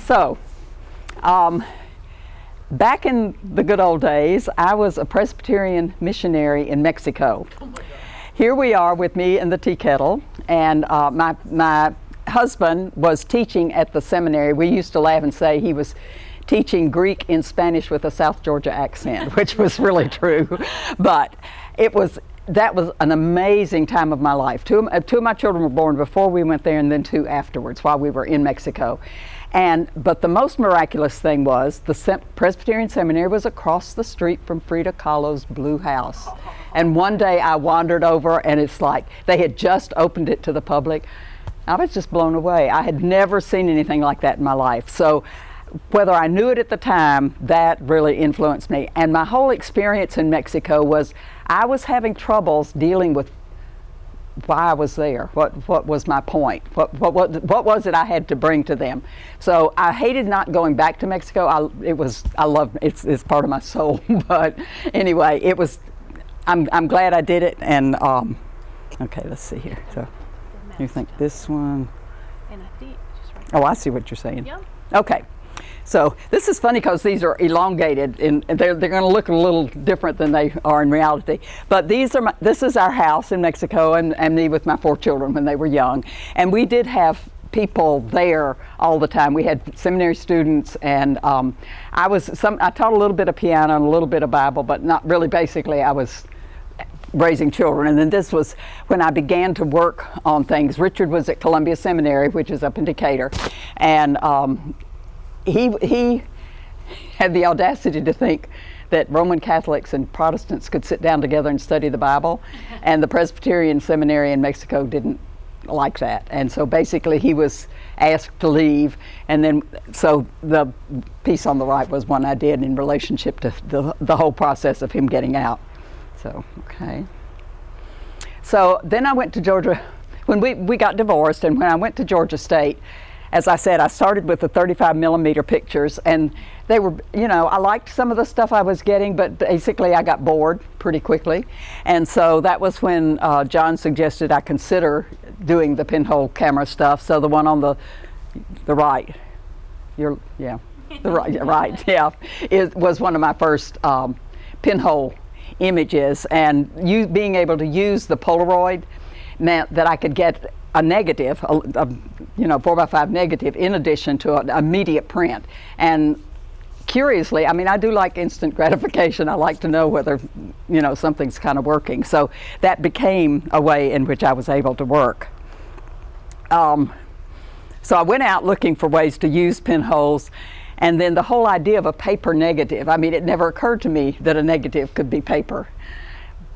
So, back in the good old days, I was a Presbyterian missionary in Mexico. Here we are with me and the tea kettle, and my husband was teaching at the seminary. We used to laugh and say he was teaching Greek in Spanish with a South Georgia accent, which was really true. But that was an amazing time of my life. Two of my children were born before we went there, and then two afterwards while we were in Mexico. But the most miraculous thing was the Presbyterian Seminary was across the street from Frida Kahlo's Blue House. And one day I wandered over, and it's like they had just opened it to the public. I was just blown away. I had never seen anything like that in my life. So whether I knew it at the time, that really influenced me. And my whole experience in Mexico was I was having troubles dealing with why I was there. What was my point? What was it I had to bring to them? So I hated not going back to Mexico. It's part of my soul. But anyway, I'm glad I did it. And okay, let's see here. So you think this one? And I think just right Oh, I see what you're saying. Yep. Okay. So this is funny because these are elongated and they're going to look a little different than they are in reality. But this is our house in Mexico, and me with my 4 children when they were young. And we did have people there all the time. We had seminary students, and I taught a little bit of piano and a little bit of Bible, but not really. Basically, I was raising children. And then this was when I began to work on things. Richard was at Columbia Seminary, which is up in Decatur, and he had the audacity to think that Roman Catholics and Protestants could sit down together and study the Bible, and the Presbyterian Seminary in Mexico didn't like that. And so basically he was asked to leave, and then so the piece on the right was one I did in relationship to the whole process of him getting out. So, okay. So then I went to Georgia, when we got divorced, and when I went to Georgia State, as I said, I started with the 35 millimeter pictures, and they were, I liked some of the stuff I was getting, but basically I got bored pretty quickly. And so that was when John suggested I consider doing the pinhole camera stuff. So the one on the right, the right, it was one of my first pinhole images. And being able to use the Polaroid meant that I could get a negative, 4x5 negative, in addition to an immediate print. And curiously, I do like instant gratification. I like to know whether, something's kind of working. So that became a way in which I was able to work. So I went out looking for ways to use pinholes, and then the whole idea of a paper negative, it never occurred to me that a negative could be paper.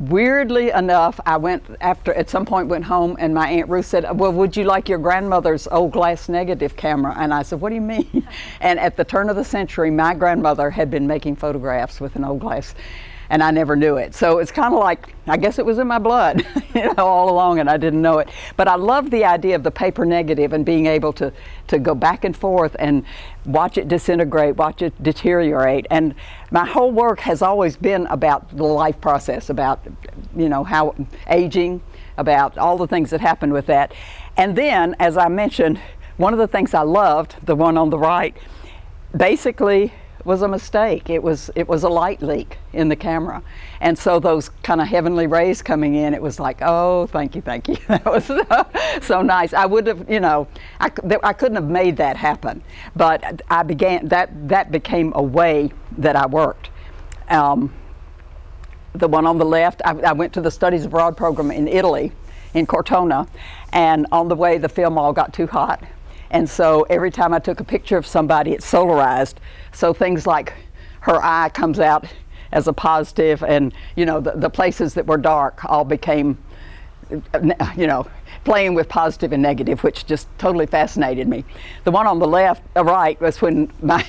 Weirdly enough, I at some point went home, and my Aunt Ruth said, well, would you like your grandmother's old glass negative camera? And I said, what do you mean? And at the turn of the century, my grandmother had been making photographs with an old glass, and I never knew it. So it's kind of like, I guess it was in my blood, all along, and I didn't know it. But I loved the idea of the paper negative and being able to go back and forth and watch it disintegrate, watch it deteriorate. And my whole work has always been about the life process, about, how aging, about all the things that happen with that. And then, as I mentioned, one of the things I loved, the one on the right, basically was a mistake. It was a light leak in the camera, and so those kind of heavenly rays coming in, it was like, oh, thank you. That was so nice. I would have, I couldn't have made that happen, but I began that became a way that I worked. The one on the left, I went to the Studies Abroad program in Italy, in Cortona, and on the way the film all got too hot. And so every time I took a picture of somebody, it solarized. So things like her eye comes out as a positive, and the places that were dark all became, playing with positive and negative, which just totally fascinated me. The one on the right was when I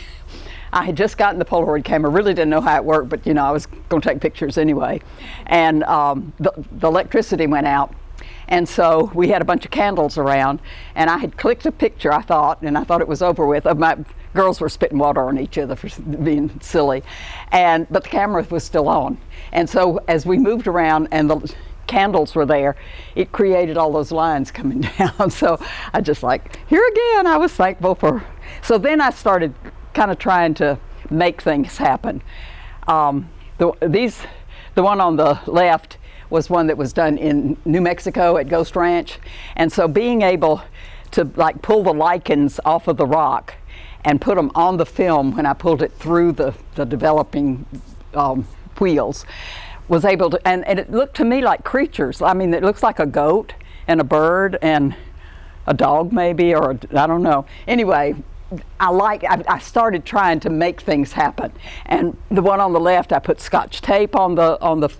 had just gotten the Polaroid camera, really didn't know how it worked, but I was going to take pictures anyway. And the electricity went out. And so we had a bunch of candles around, and I had clicked a picture, I thought it was over with. My girls were spitting water on each other for being silly, but the camera was still on. And so as we moved around, and candles were there, it created all those lines coming down. So I just like, here again, I was thankful for. So then I started kind of trying to make things happen. The one on the left was one that was done in New Mexico at Ghost Ranch. And so being able to like pull the lichens off of the rock and put them on the film when I pulled it through the developing wheels, was able to, and it looked to me like creatures. I mean, it looks like a goat and a bird and a dog maybe, or I don't know. Anyway, I started trying to make things happen. And the one on the left, I put Scotch tape on the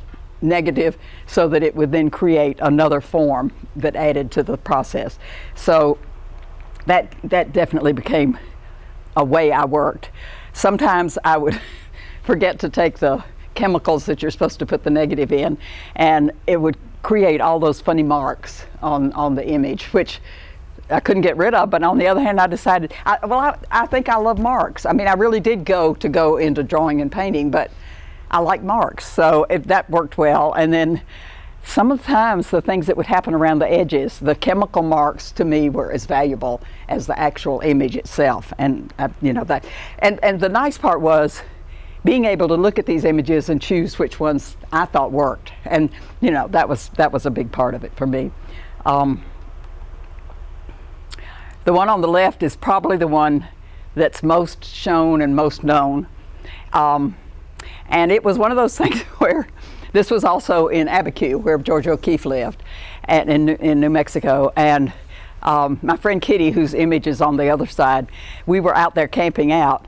negative so that it would then create another form that added to the process. So that definitely became a way I worked. Sometimes I would forget to take the chemicals that you're supposed to put the negative in, and it would create all those funny marks on the image, which I couldn't get rid of. But on the other hand, I decided, I think I love marks. I mean, I really did go into drawing and painting, but I like marks, so that worked well. And then sometimes the things that would happen around the edges, the chemical marks to me were as valuable as the actual image itself. And that, and the nice part was being able to look at these images and choose which ones I thought worked. And that was a big part of it for me. The one on the left is probably the one that's most shown and most known. And it was one of those things where this was also in Abiquiu, where George O'Keeffe lived, in New Mexico. And my friend Kitty, whose image is on the other side, we were out there camping out.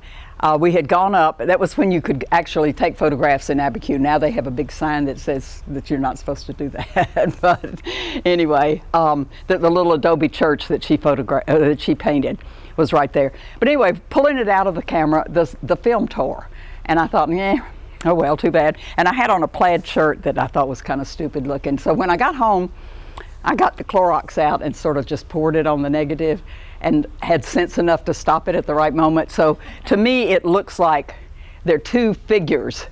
We had gone up. That was when you could actually take photographs in Abiquiu. Now they have a big sign that says that you're not supposed to do that. But anyway, the little adobe church that she painted was right there. But anyway, pulling it out of the camera, the film tore, and I thought, oh well, too bad. And I had on a plaid shirt that I thought was kind of stupid looking. So when I got home, I got the Clorox out and sort of just poured it on the negative, and had sense enough to stop it at the right moment. So to me, it looks like there are two figures.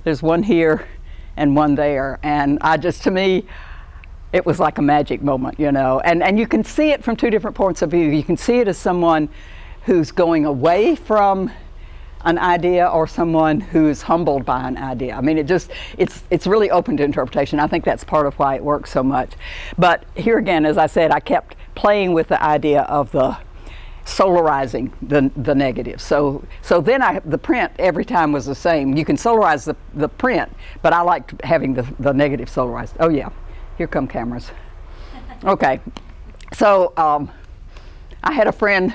There's one here and one there. And to me, it was like a magic moment, And you can see it from two different points of view. You can see it as someone who's going away from an idea, or someone who's humbled by an idea. I mean, it's really open to interpretation. I think that's part of why it works so much. But here again, as I said, I kept playing with the idea of the solarizing the negative. So then the print every time was the same. You can solarize the print, but I liked having the negative solarized. Oh yeah, here come cameras. Okay, so I had a friend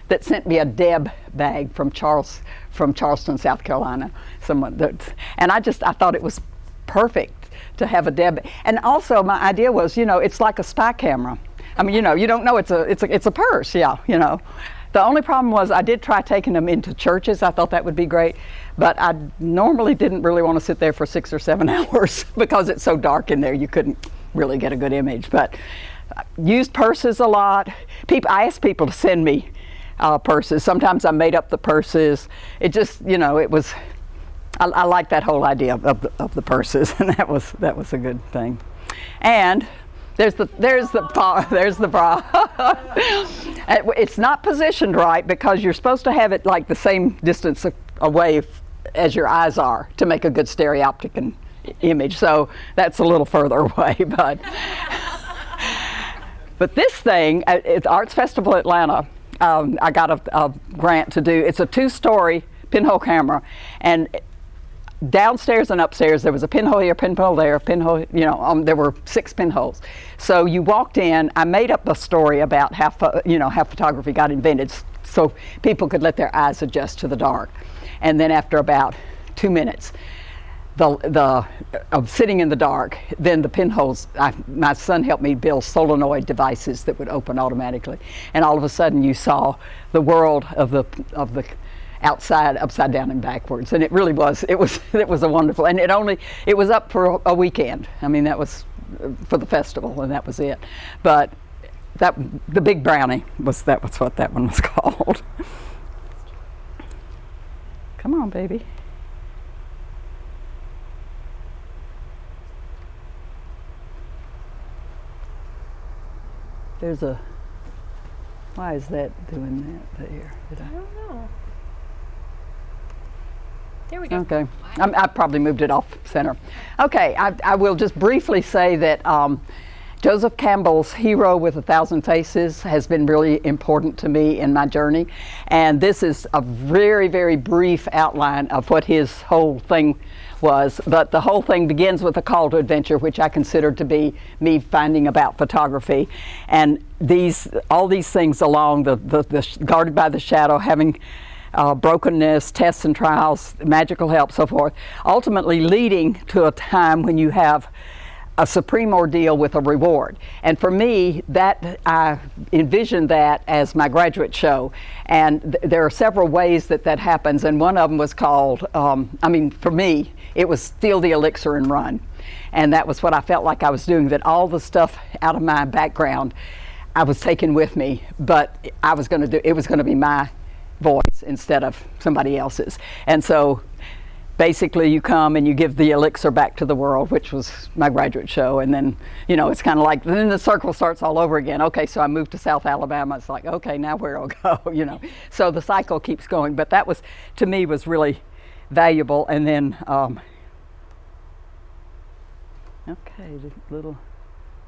that sent me a Deb bag from Charleston, South Carolina. And I thought it was perfect to have a Deb. And also my idea was, it's like a spy camera. I mean, you don't know it's a purse, yeah, The only problem was I did try taking them into churches. I thought that would be great, but I normally didn't really want to sit there for 6 or 7 hours because it's so dark in there. You couldn't really get a good image. But I used purses a lot. I asked people to send me purses. Sometimes I made up the purses. It just, it was. I like that whole idea of the purses, and that was a good thing. And there's the bra. It's not positioned right because you're supposed to have it like the same distance away as your eyes are to make a good stereoptic image. So that's a little further away, but this thing at the Arts Festival Atlanta, I got a grant to do. It's a 2-story pinhole camera, and downstairs and upstairs there was a pinhole here, pinhole there, pinhole. There were 6 pinholes. So you walked in. I made up a story about how photography got invented, so people could let their eyes adjust to the dark. And then after about 2 minutes, of sitting in the dark, then the pinholes, my son helped me build solenoid devices that would open automatically, and all of a sudden you saw the world of the outside, upside down and backwards, and it really was. It was a wonderful, and it was up for a weekend. I mean, that was for the festival, and that was it. But the Big Brownie was what that one was called. Come on, baby. There's a, why is that doing that there? Did I don't know. There we go. Okay, I probably moved it off center. Okay, I will just briefly say that Joseph Campbell's Hero with a Thousand Faces has been really important to me in my journey, and this is a very, very brief outline of what his whole thing was, but the whole thing begins with a call to adventure, which I consider to be me finding about photography, and all these things along the guarded by the shadow, having brokenness, tests and trials, magical help, so forth, ultimately leading to a time when you have a supreme ordeal with a reward. And for me, that I envisioned that as my graduate show. And there are several ways that happens, and one of them was called, for me, it was Steal the Elixir and Run. And that was what I felt like I was doing, that all the stuff out of my background I was taking with me, but it was going to be my voice instead of somebody else's. And so basically you come and you give the elixir back to the world, which was my graduate show, and then it's kind of like then the circle starts all over again. Okay, so I moved to South Alabama. It's like, okay, now where I'll go, so the cycle keeps going. But that was, to me, was really valuable. And then okay, the little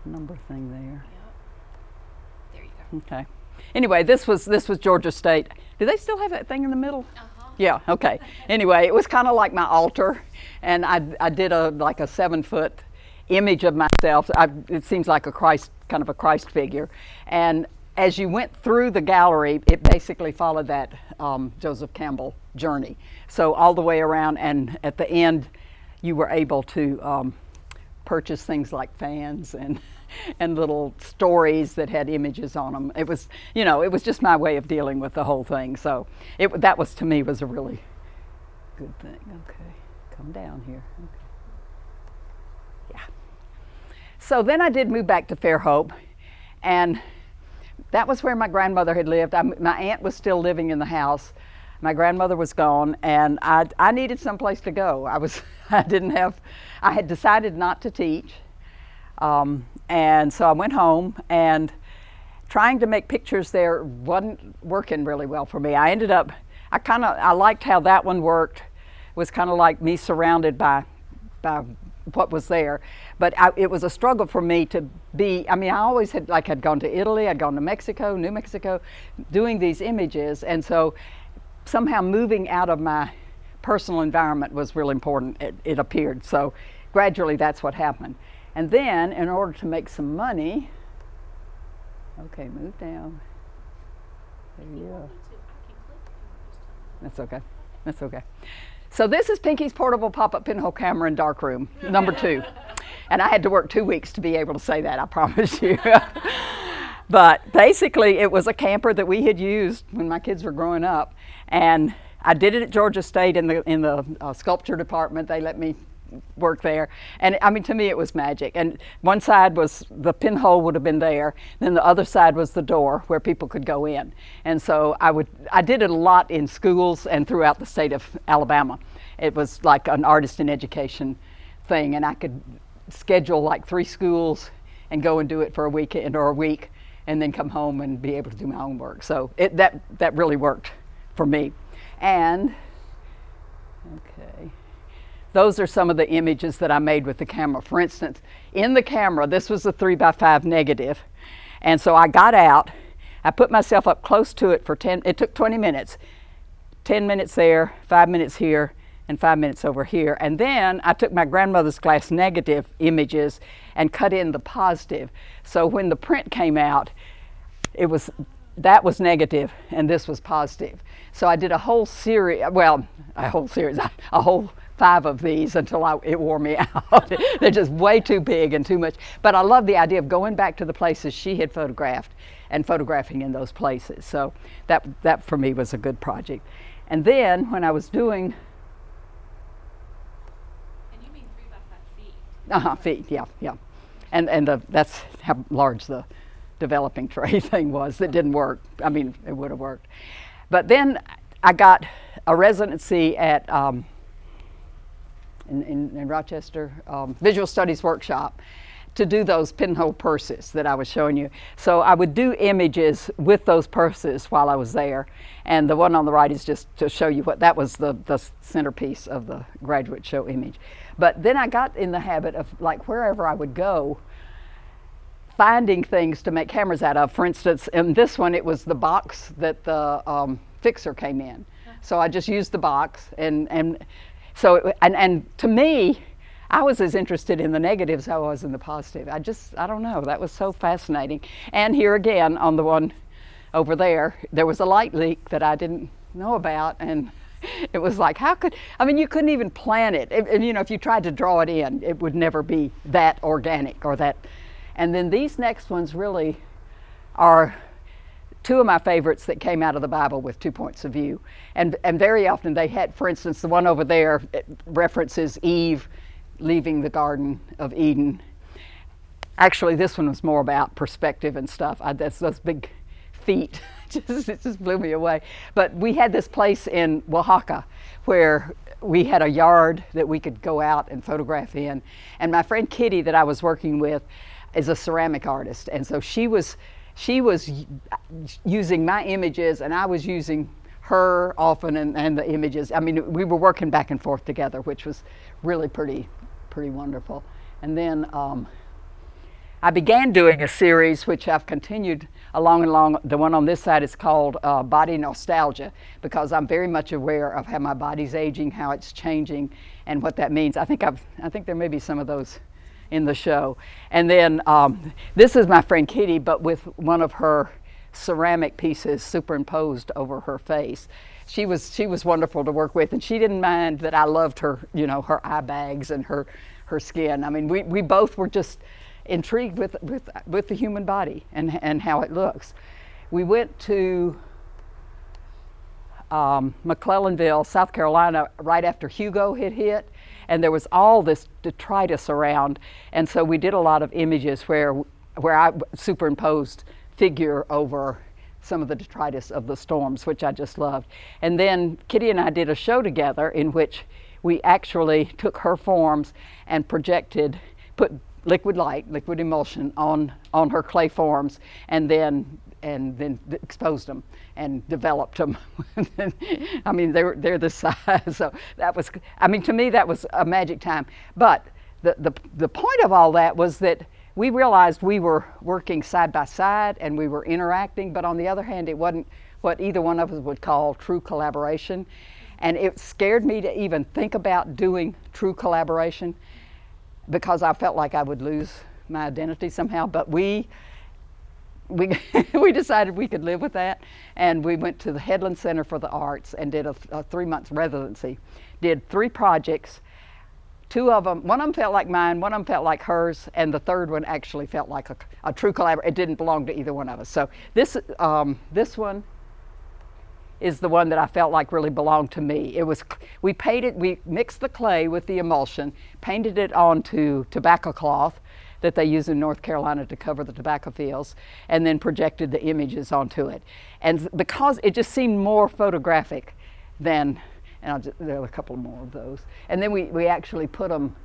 number thing there. Yep. There you go. Okay. Anyway, this was Georgia State. Do they still have that thing in the middle? Yeah, okay. Anyway, it was kind of like my altar, and I did a 7-foot image of myself. It seems like a Christ, kind of a Christ figure. And as you went through the gallery, it basically followed that Joseph Campbell journey. So all the way around, and at the end, you were able to purchase things like fans and little stories that had images on them. It was, it was just my way of dealing with the whole thing. So that was, to me, was a really good thing. Okay, come down here. Okay. Yeah. So then I did move back to Fairhope, and that was where my grandmother had lived. My aunt was still living in the house. My grandmother was gone, and I needed someplace to go. I had decided not to teach. And so I went home, and trying to make pictures there wasn't working really well for me. I ended up, I liked how that one worked. It was kind of like me surrounded by what was there. But it was a struggle for me to be, I always had gone to Italy, I'd gone to Mexico, New Mexico, doing these images. And so somehow moving out of my personal environment was really important, it appeared. So gradually that's what happened. And then, in order to make some money, okay, move down. There you go. That's okay. That's okay. So this is Pinky's portable pop-up pinhole camera in darkroom, number 2. And I had to work 2 weeks to be able to say that, I promise you. But basically, it was a camper that we had used when my kids were growing up. And I did it at Georgia State in the sculpture department. They let me work there, and to me it was magic. And one side was the pinhole would have been there, then the other side was the door where people could go in. And so I did it a lot in schools and throughout the state of Alabama. It was like an artist in education thing, and I could schedule like 3 schools and go and do it for a weekend or a week, and then come home and be able to do my own work. So that really worked for me. And okay, those are some of the images that I made with the camera. For instance, in the camera, this was a 3x5 negative. And so I got out, I put myself up close to it for it took 20 minutes. 10 minutes there, 5 minutes here, and 5 minutes over here. And then I took my grandmother's glass negative images and cut in the positive. So when the print came out, that was negative and this was positive. So I did a whole 5 of these until it wore me out. They're just way too big and too much. But I love the idea of going back to the places she had photographed and photographing in those places. So that for me was a good project. And then when I was doing... And you mean 3x5 feet? Feet, yeah. And that's how large the developing tray thing was that didn't work. It would have worked. But then I got a residency at... in Rochester, Visual Studies Workshop, to do those pinhole purses that I was showing you. So I would do images with those purses while I was there. And the one on the right is just to show you what that was, the centerpiece of the graduate show image. But then I got in the habit of, like, wherever I would go, finding things to make cameras out of. For instance, in this one, it was the box that the fixer came in. So I just used the box, and to me, I was as interested in the negatives as I was in the positive. I don't know, that was so fascinating. And here again, on the one over there, there was a light leak that I didn't know about, and it was like, you couldn't even plan it. And if you tried to draw it in, it would never be that organic or that. And then these next ones really are two of my favorites that came out of the Bible with 2 points of view. And very often they had, for instance, the one over there references Eve leaving the Garden of Eden. Actually, this one was more about perspective and stuff. That's those big feet. It just blew me away. But we had this place in Oaxaca where we had a yard that we could go out and photograph in. And my friend Kitty that I was working with is a ceramic artist. And so she was using my images, and I was using her often and the images. I mean, we were working back and forth together, which was really pretty wonderful. And then I began doing a series which I've continued along. The one on this side is called Body Nostalgia, because I'm very much aware of how my body's aging, how it's changing, and what that means. I think there may be some of those in the show. And then this is my friend Kitty, but with one of her ceramic pieces superimposed over her face. She was wonderful to work with, and she didn't mind that I loved her, her eye bags and her skin. I mean, we both were just intrigued with the human body and how it looks. We went to McClellanville, South Carolina, right after Hugo had hit, and there was all this detritus around, and so we did a lot of images where I superimposed figure over some of the detritus of the storms, which I just loved. And then Kitty and I did a show together in which we actually took her forms and put liquid light, liquid emulsion on her clay forms, and then exposed them and developed them. I mean, they're this size. So that was, to me, that was a magic time. But the point of all that was that we realized we were working side by side and we were interacting, but on the other hand, it wasn't what either one of us would call true collaboration. And it scared me to even think about doing true collaboration because I felt like I would lose my identity somehow. But we decided we could live with that, and we went to the Headland Center for the Arts and did a 3-month residency. Did 3 projects. 2 of them, one of them felt like mine, one of them felt like hers, and the third one actually felt like a true collaboration. It didn't belong to either one of us. So this one is the one that I felt like really belonged to me. We mixed the clay with the emulsion, painted it onto tobacco cloth that they use in North Carolina to cover the tobacco fields, and then projected the images onto it. And because it just seemed more photographic than, there are a couple more of those. And then we actually put them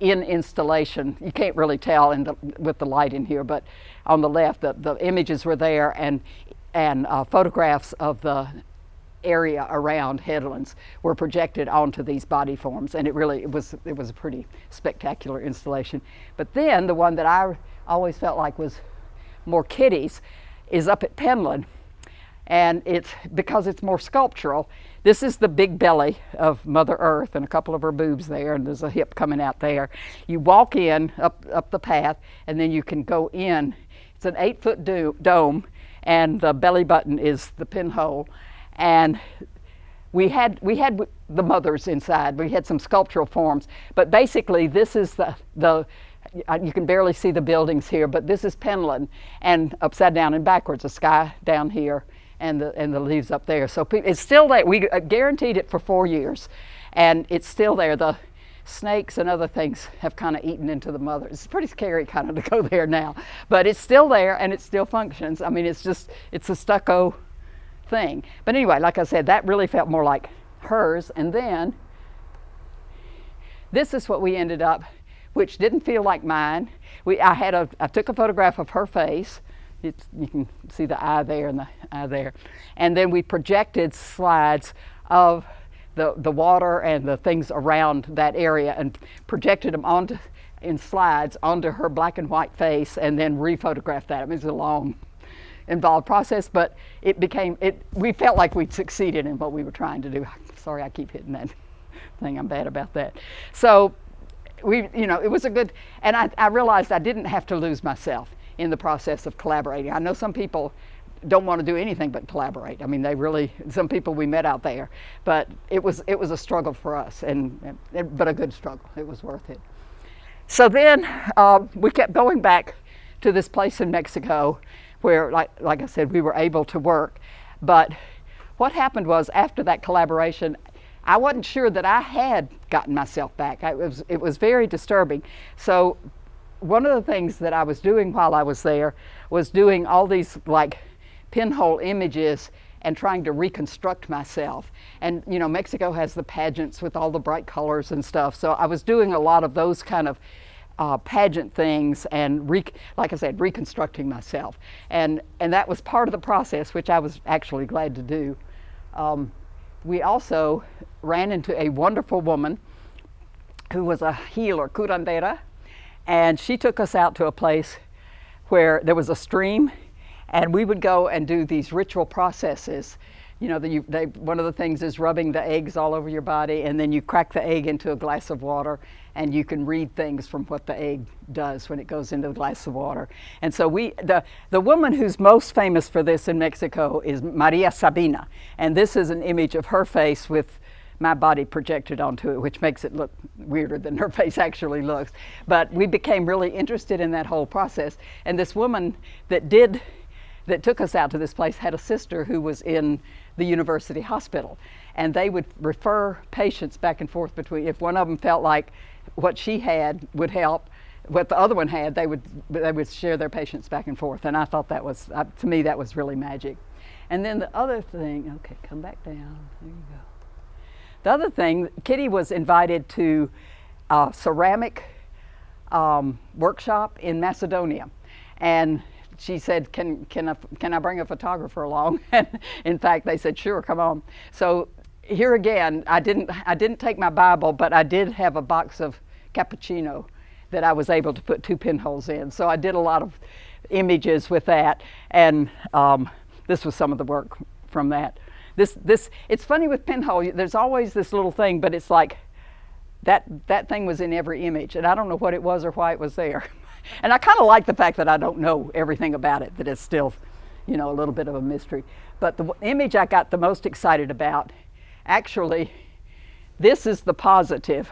in installation. You can't really tell with the light in here, but on the left, the images were there, and photographs of the area around Headlands were projected onto these body forms, and it was a pretty spectacular installation. But then the one that I always felt like was more Kitty's is up at Penland, and it's because it's more sculptural. This is the big belly of Mother Earth and a couple of her boobs there, and there's a hip coming out there. You walk in up the path, and then you can go in. It's an 8-foot dome, and the belly button is the pinhole. And we had the mothers inside. We had some sculptural forms, but basically this is the you can barely see the buildings here, but this is Penland, and upside down and backwards, the sky down here, and the leaves up there. So it's still there. We guaranteed it for 4 years, and it's still there. The snakes and other things have kind of eaten into the mother. It's pretty scary kind of to go there now, but it's still there and it still functions. I mean, it's a stucco thing. But anyway, like I said, that really felt more like hers. And then this is what we ended up which didn't feel like mine. I took a photograph of her face. You can see the eye there and the eye there. And then we projected slides of the water and the things around that area and projected them in slides onto her black and white face and then re-photographed that. I mean, it's a long, involved process, but we felt like we'd succeeded in what we were trying to do. Sorry, I keep hitting that thing. I'm bad about that. So it was a good, and I realized I didn't have to lose myself in the process of collaborating. I know some people don't want to do anything but collaborate. I mean, some people we met out there, but it was a struggle for us, but a good struggle. It was worth it. So then we kept going back to this place in Mexico where, like I said, we were able to work. But what happened was, after that collaboration, I wasn't sure that I had gotten myself back. It was very disturbing. So one of the things that I was doing while I was there was doing all these pinhole images and trying to reconstruct myself. And Mexico has the pageants with all the bright colors and stuff. So I was doing a lot of those kind of pageant things and like I said, reconstructing myself. And that was part of the process, which I was actually glad to do. We also ran into a wonderful woman who was a healer, curandera, and she took us out to a place where there was a stream, and we would go and do these ritual processes. One of the things is rubbing the eggs all over your body, and then you crack the egg into a glass of water, and you can read things from what the egg does when it goes into the glass of water. And so the woman who's most famous for this in Mexico is Maria Sabina, and this is an image of her face with my body projected onto it, which makes it look weirder than her face actually looks. But we became really interested in that whole process, and this woman that took us out to this place had a sister who was in the university hospital, and they would refer patients back and forth between, if one of them felt like what she had would help what the other one had, they would share their patients back and forth. And I thought that was, to me, that was really magic. And then the other thing, okay, come back down, there you go. The other thing, Kitty was invited to a ceramic workshop in Macedonia, and she said, can I bring a photographer along? And in fact, they said, sure, come on. So here again, I didn't take my Bible, but I did have a box of cappuccino that I was able to put 2 pinholes in. So I did a lot of images with that, and this was some of the work from that. It's funny with pinhole, there's always this little thing, but it's like that thing was in every image, and I don't know what it was or why it was there. And I kind of like the fact that I don't know everything about it, that it's still, a little bit of a mystery. But the image I got the most excited about, actually, this is the positive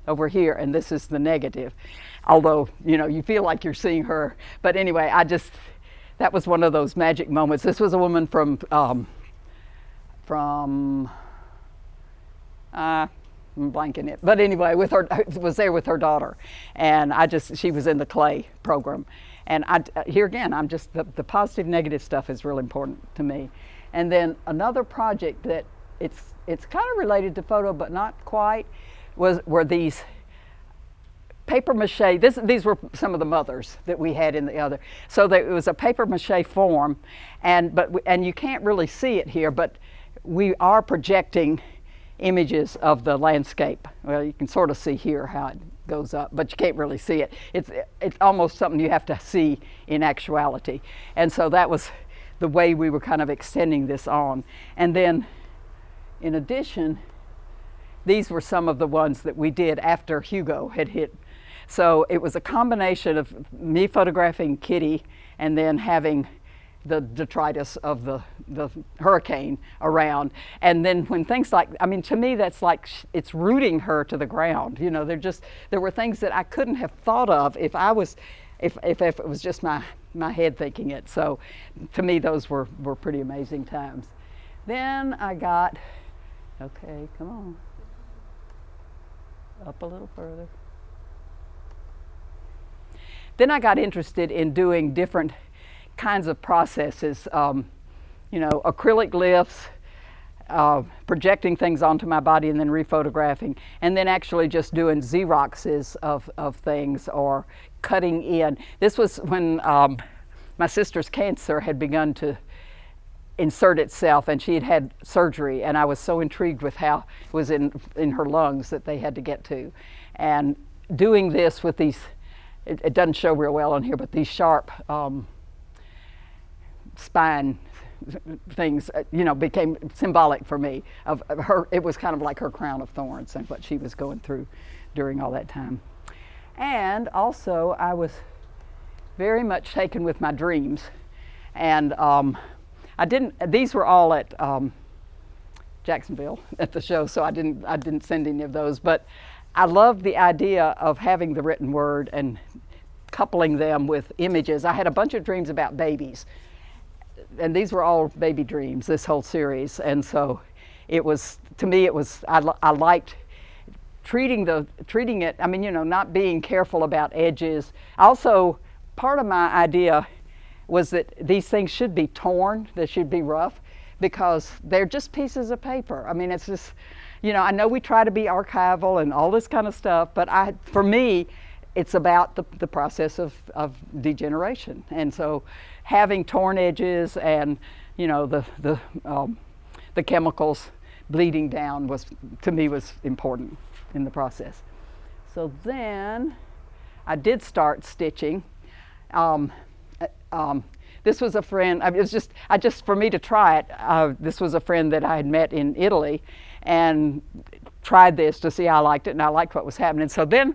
over here, and this is the negative. Although, you feel like you're seeing her. But anyway, that was one of those magic moments. This was a woman from I'm blanking it, but anyway, was there with her daughter, and she was in the clay program, and here again, I'm just the positive negative stuff is really important to me. And then another project that it's kind of related to photo but not quite were these paper mache. These were some of the mothers that we had in the other. So it was a paper mache form, and you can't really see it here, but we are projecting images of the landscape. Well, you can sort of see here how it goes up, but you can't really see it. It's almost something you have to see in actuality. And so that was the way we were kind of extending this on. And then, in addition, these were some of the ones that we did after Hugo had hit. So it was a combination of me photographing Kitty and then having the detritus of the hurricane around. And then when things to me that's like it's rooting her to the ground. There were things that I couldn't have thought of if it was just my head thinking it. So to me those were pretty amazing times. Then I got, okay, come on, up a little further. Then I got interested in doing different kinds of processes, acrylic lifts, projecting things onto my body and then rephotographing, and then actually just doing Xeroxes of things or cutting in. This was when my sister's cancer had begun to insert itself, and she had had surgery, and I was so intrigued with how it was in her lungs that they had to get to. And doing this with these, it doesn't show real well on here, but these sharp spine things, became symbolic for me of her. It was kind of like her crown of thorns and what she was going through during all that time. And also, I was very much taken with my dreams, and these were all at Jacksonville at the show, so I didn't send any of those, but I loved the idea of having the written word and coupling them with images. I had a bunch of dreams about babies, and these were all baby dreams, this whole series. And so it was, to me, I liked treating it, not being careful about edges. Also, part of my idea was that these things should be torn, they should be rough, because they're just pieces of paper. It's just, I know we try to be archival and all this kind of stuff, but for me, it's about the process of degeneration. And so having torn edges and, the chemicals bleeding down to me was important in the process. So then I did start stitching. This was a friend, for me to try it, this was a friend that I had met in Italy and tried this to see how I liked it, and I liked what was happening. So then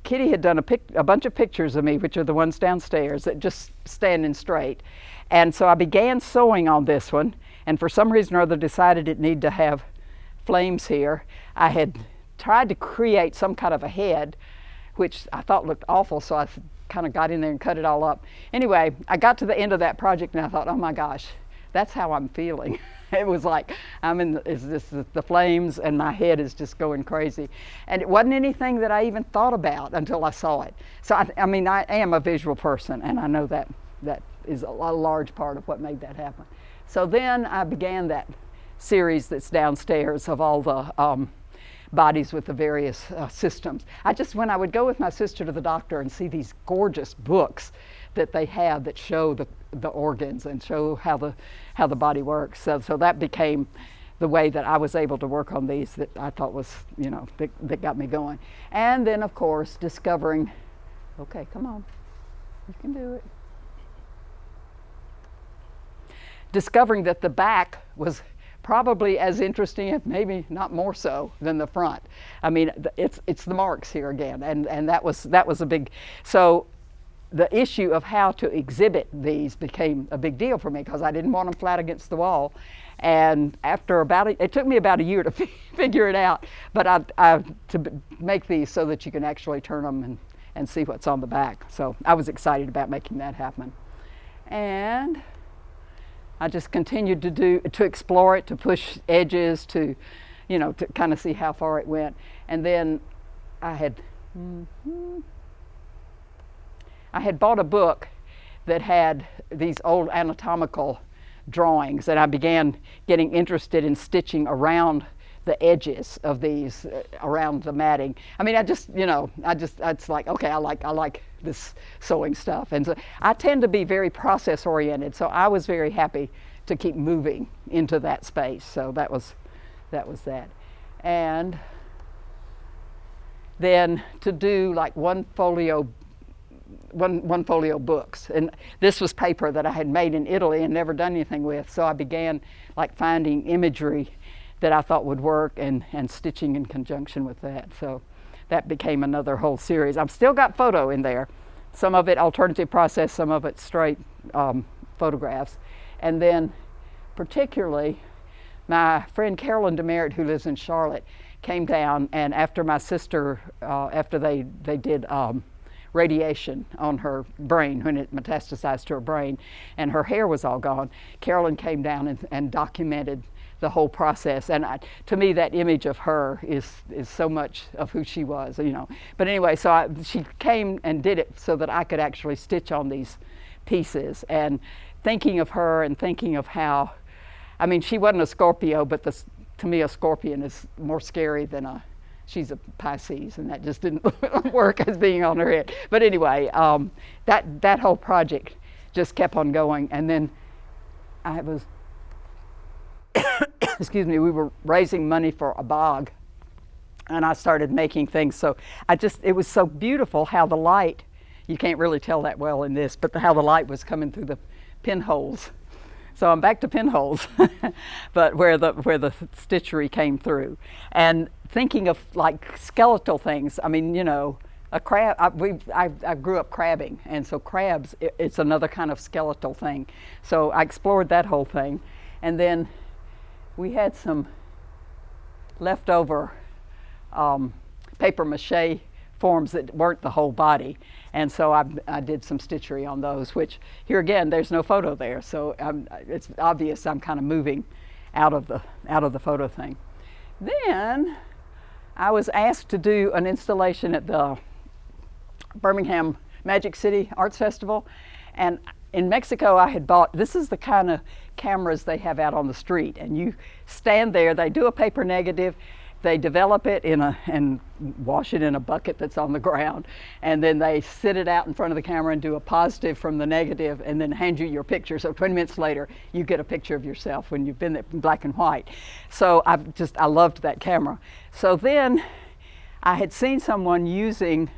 Kitty had done a bunch of pictures of me, which are the ones downstairs, that just standing straight. And so I began sewing on this one, and for some reason or other decided it needed to have flames here. I had tried to create some kind of a head, which I thought looked awful, so I kind of got in there and cut it all up. Anyway, I got to the end of that project and I thought, oh my gosh, that's how I'm feeling. It was like the flames and my head is just going crazy. And it wasn't anything that I even thought about until I saw it. So I am a visual person, and I know that is a large part of what made that happen. So then I began that series that's downstairs of all the bodies with the various systems. When I would go with my sister to the doctor and see these gorgeous books that they have that show the organs and show how the body works. So that became the way that I was able to work on these, that I thought was, that got me going. And then, of course, discovering, okay, come on, you can do it. Discovering that the back was probably as interesting, if maybe not more so, than the front. It's the marks here again, and that was a big. So the issue of how to exhibit these became a big deal for me, because I didn't want them flat against the wall. And after it took me about a year to figure it out, but to make these so that you can actually turn them and see what's on the back. So I was excited about making that happen. And I just continued to explore it, to push edges, to kind of see how far it went. And then I had bought a book that had these old anatomical drawings, and I began getting interested in stitching around the edges of these, around the matting. It's like, okay, I like this sewing stuff. And so I tend to be very process oriented, so I was very happy to keep moving into that space. So that was that. And then to do like one folio books, and this was paper that I had made in Italy and never done anything with, so I began like finding imagery that I thought would work and stitching in conjunction with that. So that became another whole series. I've still got photo in there, some of it alternative process, some of it straight photographs. And then particularly my friend Carolyn Demerit, who lives in Charlotte, came down, and after my sister, after they did radiation on her brain, when it metastasized to her brain and her hair was all gone, Carolyn came down and documented the whole process. And to me, that image of her is so much of who she was, But anyway, so she came and did it so that I could actually stitch on these pieces. And thinking of her and thinking of how I mean, she wasn't a Scorpio, but to me, a scorpion is more scary than she's a Pisces, and that just didn't work as being on her head. But anyway, that whole project just kept on going. And then I was, excuse me, we were raising money for a bog, and I started making things. So it was so beautiful how the light, you can't really tell that well in this, but how the light was coming through the pinholes. So I'm back to pinholes, but where the stitchery came through. And thinking of like skeletal things, I mean, you know, a crab, I grew up crabbing, and so crabs, it's another kind of skeletal thing. So I explored that whole thing. And then we had some leftover paper mache forms that weren't the whole body, and so I did some stitchery on those, which here again there's no photo there, so it's obvious I'm kind of moving out of the photo thing. Then I was asked to do an installation at the Birmingham Magic City Arts Festival, and in Mexico I had bought, this is the kind of cameras they have out on the street, and you stand there, they do a paper negative, they develop it and wash it in a bucket that's on the ground, and then they sit it out in front of the camera and do a positive from the negative, and then hand you your picture. So 20 minutes later, you get a picture of yourself when you've been there in black and white. So I loved that camera. So then I had seen someone using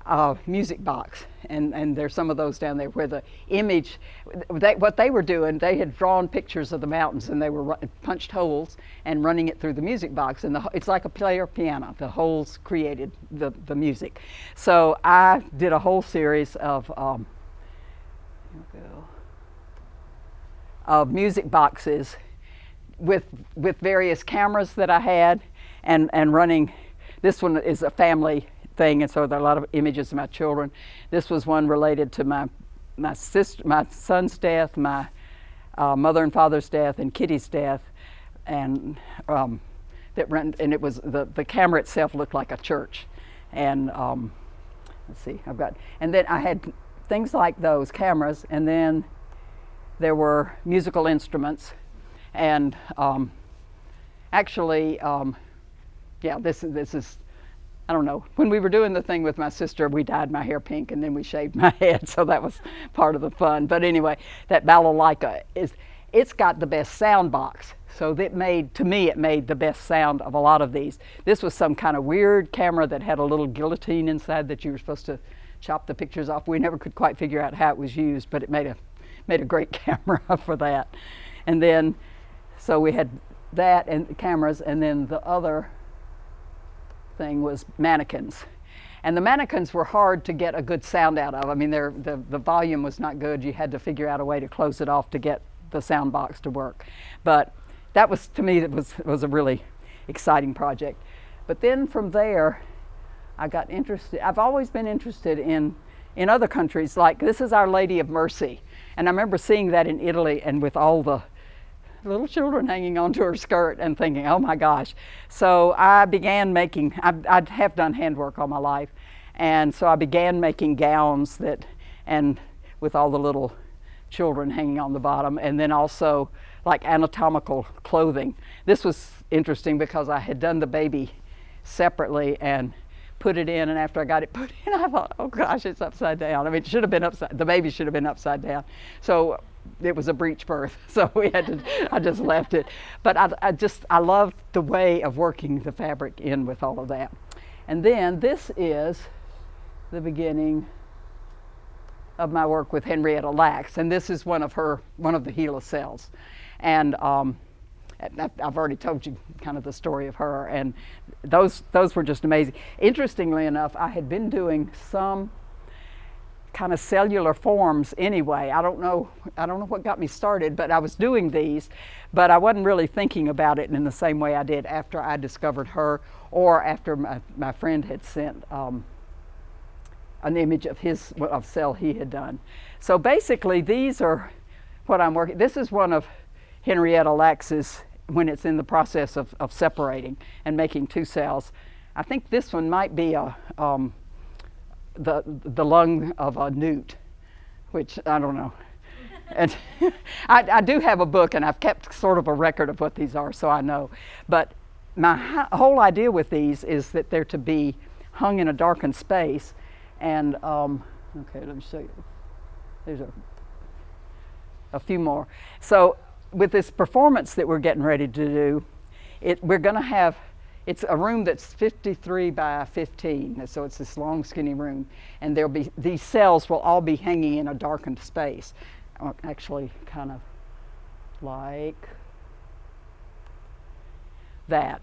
a music box, and there's some of those down there where the image, what they were doing, they had drawn pictures of the mountains, and they were punched holes and running it through the music box, and it's like a player piano. The holes created the music. So I did a whole series of music boxes with various cameras that I had, and running. This one is a family thing, and so there are a lot of images of my children. This was one related to my son's death, my mother and father's death, and Kitty's death, and it was the camera itself looked like a church. And let's see, and then I had things like those cameras, and then there were musical instruments, and actually, yeah, this is. I don't know. When we were doing the thing with my sister, we dyed my hair pink, and then we shaved my head, so that was part of the fun. But anyway, that balalaika it's got the best sound box. So it made the best sound of a lot of these. This was some kind of weird camera that had a little guillotine inside that you were supposed to chop the pictures off. We never could quite figure out how it was used, but it made a great camera for that. And then, so we had that and cameras, and then the other thing was mannequins, and the mannequins were hard to get a good sound out of. I mean, the volume was not good. You had to figure out a way to close it off to get the sound box to work. But that was, to me, it was a really exciting project. But then from there, I got interested. I've always been interested in other countries. Like, this is Our Lady of Mercy, and I remember seeing that in Italy, and with all the little children hanging onto her skirt, and thinking, oh my gosh. So I began making, I have done handwork all my life, and so I began making gowns and with all the little children hanging on the bottom, and then also like anatomical clothing. This was interesting because I had done the baby separately and put it in, and after I got it put in, I thought, oh gosh, it's upside down. I mean, it should have been the baby should have been upside down. So it was a breech birth, so I just left it. But I loved the way of working the fabric in with all of that. And then this is the beginning of my work with Henrietta Lacks, and this is one of the Gila cells. And I've already told you kind of the story of her, and those were just amazing. Interestingly enough, I had been doing some kind of cellular forms anyway. I don't know what got me started, but I was doing these, but I wasn't really thinking about it in the same way I did after I discovered her, or after my friend had sent an image of cell he had done. So basically, these are what I'm working. This is one of Henrietta Lacks's when it's in the process of separating and making two cells. I think this one might be the lung of a newt, which I don't know. And I do have a book, and I've kept sort of a record of what these are, so I know. But my whole idea with these is that they're to be hung in a darkened space. And okay, let me show you. There's a few more. So with this performance that we're getting ready to do, we're going to have, it's a room that's 53 by 15, so it's this long, skinny room, and there'll be, these cells will all be hanging in a darkened space. Actually, kind of like that.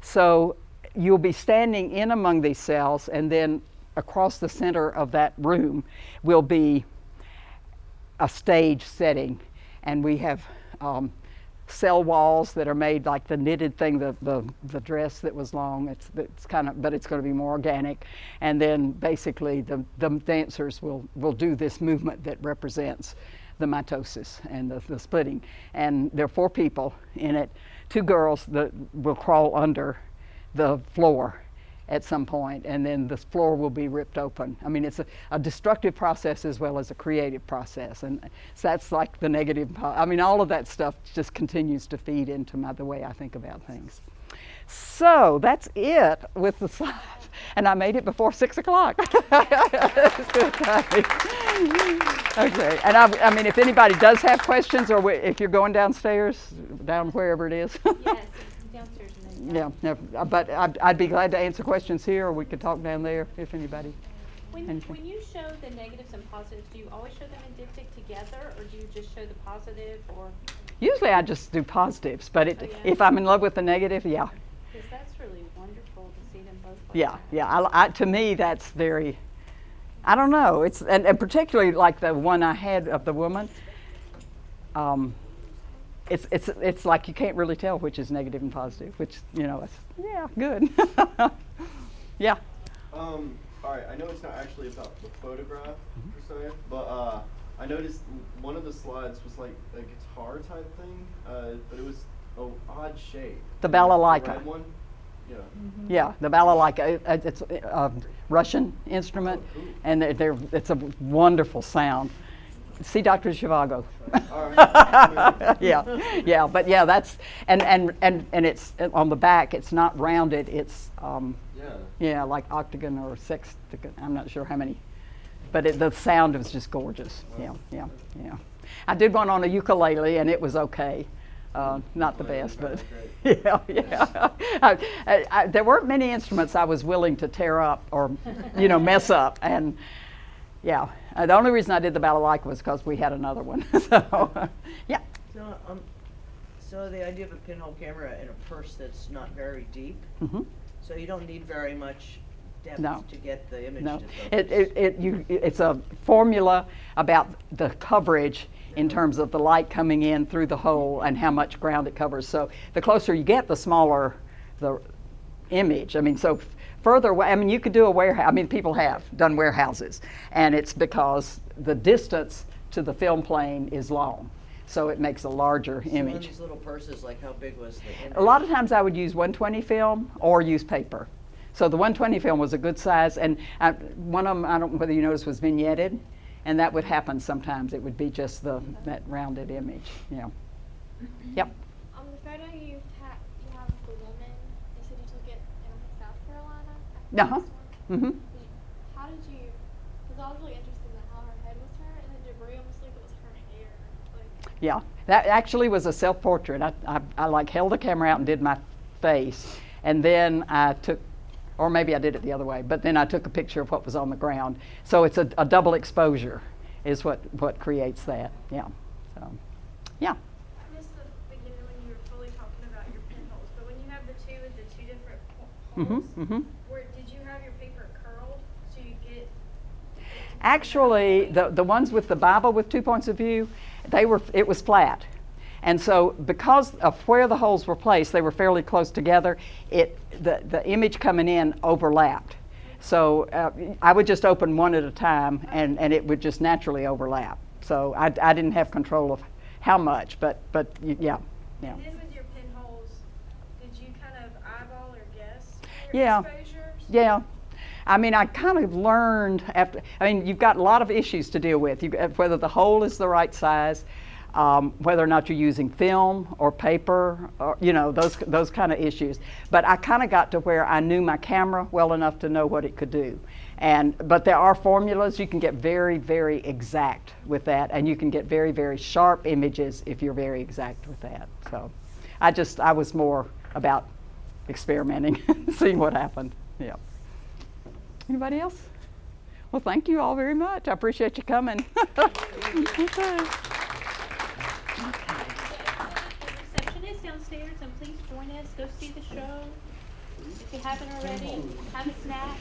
So you'll be standing in among these cells, and then across the center of that room will be a stage setting, and we have cell walls that are made like the knitted thing, the dress that was long. It's kind of, but it's going to be more organic. And then basically the dancers will do this movement that represents the mitosis and the splitting. And there are 4 people in it, 2 girls that will crawl under the floor at some point, and then the floor will be ripped open. I mean, it's a destructive process as well as a creative process, and so that's like the negative. I mean, all of that stuff just continues to feed into the way I think about things. So that's it with the slides, and I made it before 6 o'clock. It's good timing. Okay, and I mean, if anybody does have questions, or if you're going downstairs, down wherever it is. Yes, downstairs. And then Yeah, but I'd be glad to answer questions here, or we could talk down there if anybody. When you show the negatives and positives, do you always show them in diptych together, or do you just show the positive, or? Usually I just do positives, but Yeah. if I'm in love with the negative, yeah. Because that's really wonderful to see them both like Yeah, that. yeah. To me, that's very, I don't know. It's and particularly like the one I had of the woman. It's like you can't really tell which is negative and positive, which, it's, yeah, good. Yeah. All right, I know it's not actually about the photograph per se, but I noticed one of the slides was like a guitar type thing, but it was an odd shape. The balalaika. The red one? Yeah. Yeah, the balalaika. It's a Russian instrument, Oh, cool. and it's a wonderful sound. See Dr. Zhivago. All right. Yeah, but yeah, that's and it's on the back. It's not rounded. It's Yeah. like octagon or sextagon. I'm not sure how many, but the sound was just gorgeous. Wow. Yeah. I did one on a ukulele, and it was okay. Not the Ukulele best, was but great. yeah. There weren't many instruments I was willing to tear up or mess up, and yeah. The only reason I did the balalaika was because we had another one. So yeah. So the idea of a pinhole camera in a purse that's not very deep, Hmm. so you don't need very much depth No. to get the image No, to focus. it's a formula about the coverage in terms of the light coming in through the hole and how much ground it covers. So the closer you get, the smaller the image. I mean, so further away, I mean, you could do a warehouse. I mean, people have done warehouses, and it's because the distance to the film plane is long, so it makes a larger So in image. these little purses, like how big was the image? A lot of times I would use 120 film or use paper. So the 120 film was a good size, and one of them, I don't know whether you noticed, was vignetted, and that would happen sometimes. It would be just that rounded image. Yeah. Yep. On the photo you have the woman, you said you took it in South Carolina? Uh-huh. Mm-hmm. How did you, because I was really interested in how her head was turned, and then debris almost like it was her hair. Like, Yeah, that actually was a self-portrait. I like held the camera out and did my face, and then I took, or maybe I did it the other way, but then I took a picture of what was on the ground. So it's a double exposure is what creates that. Yeah. So, yeah. I missed the beginning when you were fully talking about your pinholes, but when you have the two with the two different holes, Mm-hmm. did you have your paper curled so you get? Actually, the ones with the Bible with 2 points of view, it was flat. And so because of where the holes were placed, they were fairly close together, the image coming in overlapped. So I would just open one at a time, and it would just naturally overlap. So I didn't have control of how much, but yeah. And then with your pinholes, did you kind of eyeball or guess your Yeah. exposures? Yeah. I mean, I kind of learned after, I mean, you've got a lot of issues to deal with. Whether the hole is the right size, whether or not you're using film or paper, or, you know, those kind of issues. But I kind of got to where I knew my camera well enough to know what it could do. But there are formulas. You can get very, very exact with that, and you can get very, very sharp images if you're very exact with that. So I was more about experimenting, seeing what happened. Yeah. Anybody else? Well, thank you all very much. I appreciate you coming. Okay. The receptionist downstairs, and please join us. Go see the show. If you haven't already, have a snack.